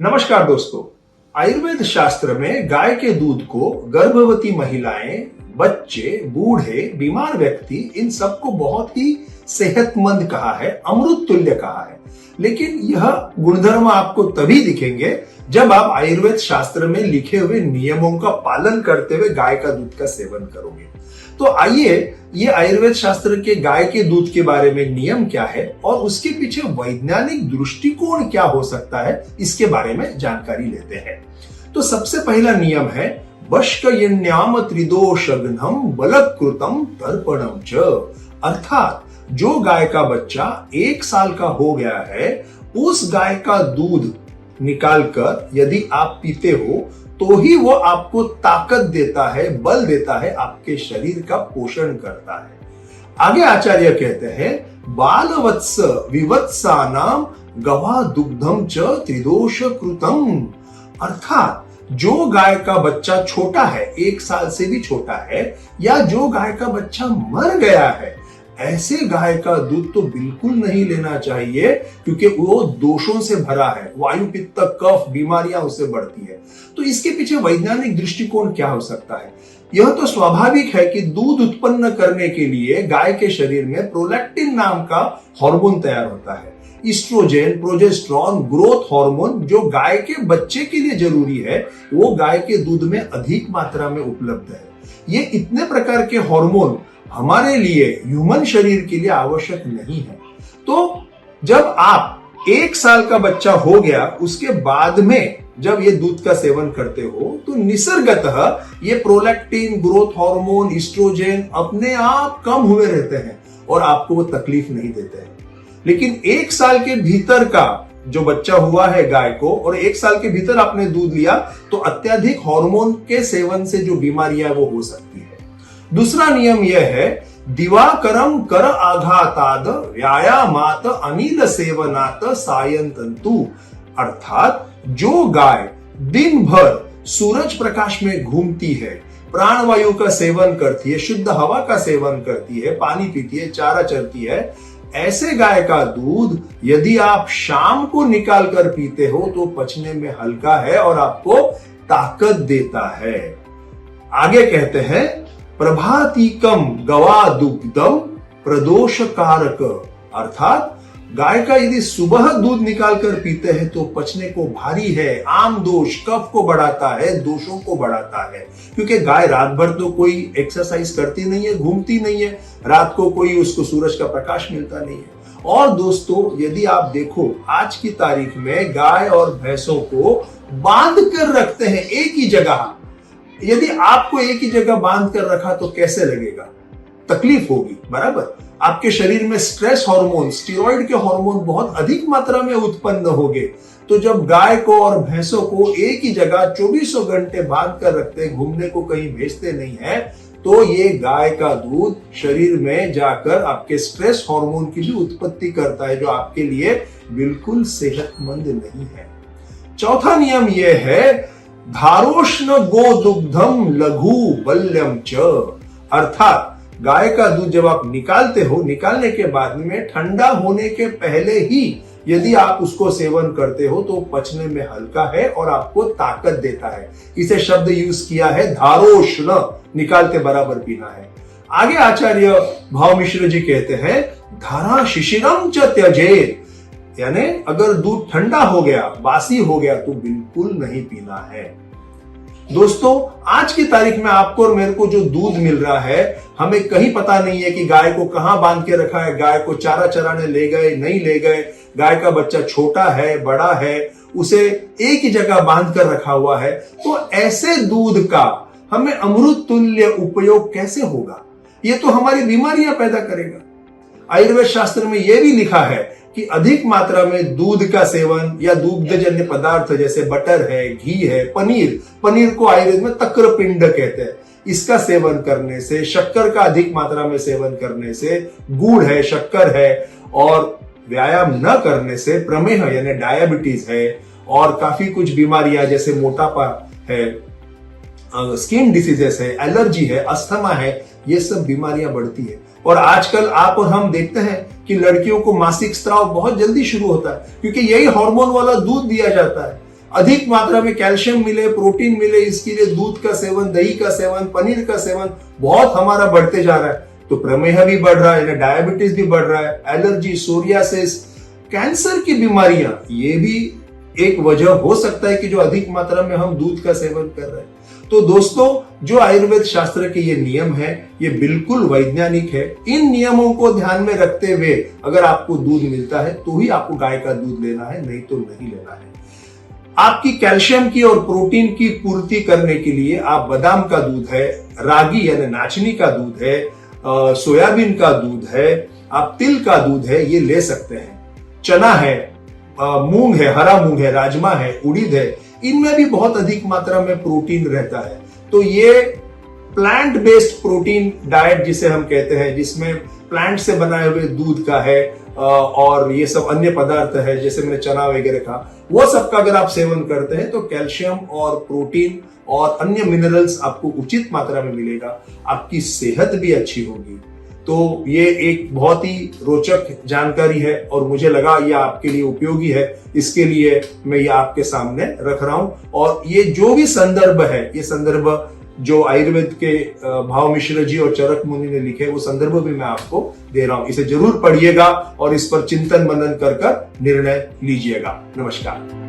नमस्कार दोस्तों। आयुर्वेद शास्त्र में गाय के दूध को गर्भवती महिलाएं, बच्चे, बूढ़े, बीमार व्यक्ति, इन सबको बहुत ही सेहतमंद कहा है, अमृत तुल्य कहा है। लेकिन यह गुणधर्म आपको तभी दिखेंगे जब आप आयुर्वेद शास्त्र में लिखे हुए नियमों का पालन करते हुए गाय का दूध का सेवन करोगे। तो आइए ये आयुर्वेद शास्त्र के गाय के दूध के बारे में नियम क्या है और उसके पीछे वैज्ञानिक दृष्टिकोण क्या हो सकता है, इसके बारे में जानकारी लेते हैं। तो सबसे पहला नियम है बष्कयन्याम त्रिदोषघ्नम बलकृतम तर्पणम च, अर्थात जो गाय का बच्चा 1 साल का हो गया है उस गाय का दूध निकालकर यदि आप पीते हो तो ही वो आपको ताकत देता है, बल देता है, आपके शरीर का पोषण करता है। आगे आचार्य कहते हैं बालवत्स विवत्सानाम गवा दुग्धम च त्रिदोष कृतम, अर्थात जो गाय का बच्चा छोटा है, 1 साल से भी छोटा है, या जो गाय का बच्चा मर गया है, ऐसे गाय का दूध तो बिल्कुल नहीं लेना चाहिए, क्योंकि वो दोषों से भरा है, वायु पित्त कफ बीमारियां उससे बढ़ती है। तो इसके पीछे वैज्ञानिक दृष्टिकोण क्या हो सकता है? यह तो स्वाभाविक है कि दूध उत्पन्न करने के लिए गाय के शरीर में प्रोलैक्टिन नाम का हार्मोन तैयार होता है। ईस्ट्रोजेन, प्रोजेस्टेरॉन, ग्रोथ हार्मोन जो गाय के बच्चे के लिए जरूरी है, वो गाय के दूध में अधिक मात्रा में उपलब्ध है। ये इतने प्रकार के हार्मोन हमारे लिए, ह्यूमन शरीर के लिए आवश्यक नहीं है। तो जब आप 1 साल का बच्चा हो गया, उसके बाद में जब ये दूध का सेवन करते हो तो निसर्गतः ये प्रोलैक्टिन, ग्रोथ हार्मोन, ईस्ट्रोजेन अपने आप कम हुए रहते हैं और आपको वो तकलीफ नहीं देते हैं। लेकिन 1 साल के भीतर का जो बच्चा हुआ है गाय को, और 1 साल के भीतर आपने दूध लिया, तो अत्यधिक हार्मोन के सेवन से जो बीमारियां वो हो सकती है। दूसरा नियम यह है दिवाकरम कर आघाताद व्यायामात अनिल सेवनात सायंतंतु, अर्थात जो गाय दिन भर सूरज प्रकाश में घूमती है, प्राणवायु का सेवन करती है, शुद्ध हवा का सेवन करती है, पानी पीती है, चारा चरती है, ऐसे गाय का दूध यदि आप शाम को निकाल कर पीते हो तो पचने में हल्का है और आपको ताकत देता है। आगे कहते हैं प्रभातीकम गवा दुग्धम प्रदोष कारक, अर्थात गाय का यदि सुबह दूध निकालकर पीते हैं तो पचने को भारी है, आम दोष, कफ को बढ़ाता है, दोषों को बढ़ाता है, क्योंकि गाय रात भर तो कोई एक्सरसाइज करती नहीं है, घूमती नहीं है, रात को कोई उसको सूरज का प्रकाश मिलता नहीं है। और दोस्तों यदि आप देखो आज की तारीख में गाय और भैंसों को बांध कर रखते हैं एक ही जगह। यदि आपको एक ही जगह बांध कर रखा तो कैसे लगेगा? तकलीफ होगी, बराबर। आपके शरीर में स्ट्रेस हार्मोन, स्टीरॉइड के हार्मोन बहुत अधिक मात्रा में उत्पन्न होंगे। तो जब गाय को और भैंसों को एक ही जगह 24 घंटे बांध कर रखते, घूमने को कहीं भेजते नहीं है, तो ये गाय का दूध शरीर में जाकर आपके स्ट्रेस हार्मोन की भी उत्पत्ति करता है, जो आपके लिए बिल्कुल सेहतमंद नहीं है। चौथा नियम यह है धारोष्ण गोदुग्धम लघु बल्यम च, अर्थात गाय का दूध जब आप निकालते हो, निकालने के बाद में ठंडा होने के पहले ही यदि आप उसको सेवन करते हो तो पचने में हल्का है और आपको ताकत देता है। इसे शब्द यूज किया है धारोष्ण, निकालते बराबर पीना है। आगे आचार्य भाव मिश्र जी कहते हैं धारा शिशिरम च त्यजेत, यानी अगर दूध ठंडा हो गया, बासी हो गया तो बिल्कुल नहीं पीना है। दोस्तों आज की तारीख में आपको और मेरे को जो दूध मिल रहा है, हमें कहीं पता नहीं है कि गाय को कहां बांध के रखा है, गाय को चारा चराने ले गए, नहीं ले गए, गाय का बच्चा छोटा है, बड़ा है, उसे एक ही जगह बांध कर रखा हुआ है। तो ऐसे दूध का हमें अमृत तुल्य उपयोग कैसे होगा? ये तो हमारी बीमारियां पैदा करेगा। आयुर्वेद शास्त्र में यह भी लिखा है कि अधिक मात्रा में दूध का सेवन या दुग्धजन्य पदार्थ जैसे बटर है, घी है, पनीर को आयुर्वेद में तक्रपिंड कहते हैं, इसका सेवन करने से, शक्कर का अधिक मात्रा में सेवन करने से, गुड़ है, शक्कर है, और व्यायाम न करने से प्रमेह यानी डायबिटीज है, और काफी कुछ बीमारियां जैसे मोटापा है, स्किन डिसीजेस है, एलर्जी है, अस्थमा है, ये सब बीमारियां बढ़ती है। और आजकल आप और हम देखते हैं कि लड़कियों को मासिक स्राव बहुत जल्दी शुरू होता है, क्योंकि यही हार्मोन वाला दूध दिया जाता है। अधिक मात्रा में कैल्शियम मिले, प्रोटीन मिले, इसके लिए दूध का सेवन, दही का सेवन, पनीर का सेवन बहुत हमारा बढ़ते जा रहा है। तो प्रमेह भी बढ़ रहा है, डायबिटीज भी बढ़ रहा है, एलर्जी, सोरियासिस, कैंसर की बीमारियां, ये भी एक वजह हो सकता है कि जो अधिक मात्रा में हम दूध का सेवन कर रहे हैं। तो दोस्तों, जो आयुर्वेद शास्त्र के ये नियम है, ये बिल्कुल वैज्ञानिक है। इन नियमों को ध्यान में रखते हुए अगर आपको दूध मिलता है तो ही आपको गाय का दूध लेना है, नहीं तो नहीं लेना है। आपकी कैल्शियम की और प्रोटीन की पूर्ति करने के लिए आप बादाम का दूध है, रागी यानी नाचनी का दूध है, सोयाबीन का दूध है, आप तिल का दूध है, ये ले सकते हैं। चना है, मूंग है, हरा मूंग है, राजमा है, उड़ीद है, इनमें भी बहुत अधिक मात्रा में प्रोटीन रहता है। तो ये प्लांट बेस्ड प्रोटीन डाइट जिसे हम कहते हैं, जिसमें प्लांट से बनाए हुए दूध का है और ये सब अन्य पदार्थ है, जैसे मैंने चना वगैरह कहा, वो सब का अगर आप सेवन करते हैं तो कैल्शियम और प्रोटीन और अन्य मिनरल्स आपको उचित मात्रा में मिलेगा, आपकी सेहत भी अच्छी होगी। तो ये एक बहुत ही रोचक जानकारी है और मुझे लगा ये आपके लिए उपयोगी है, इसके लिए मैं ये आपके सामने रख रहा हूं। और ये जो भी संदर्भ है, ये संदर्भ जो आयुर्वेद के भाव मिश्र जी और चरक मुनि ने लिखे, वो संदर्भ भी मैं आपको दे रहा हूं। इसे जरूर पढ़िएगा और इस पर चिंतन मनन कर निर्णय लीजिएगा। नमस्कार।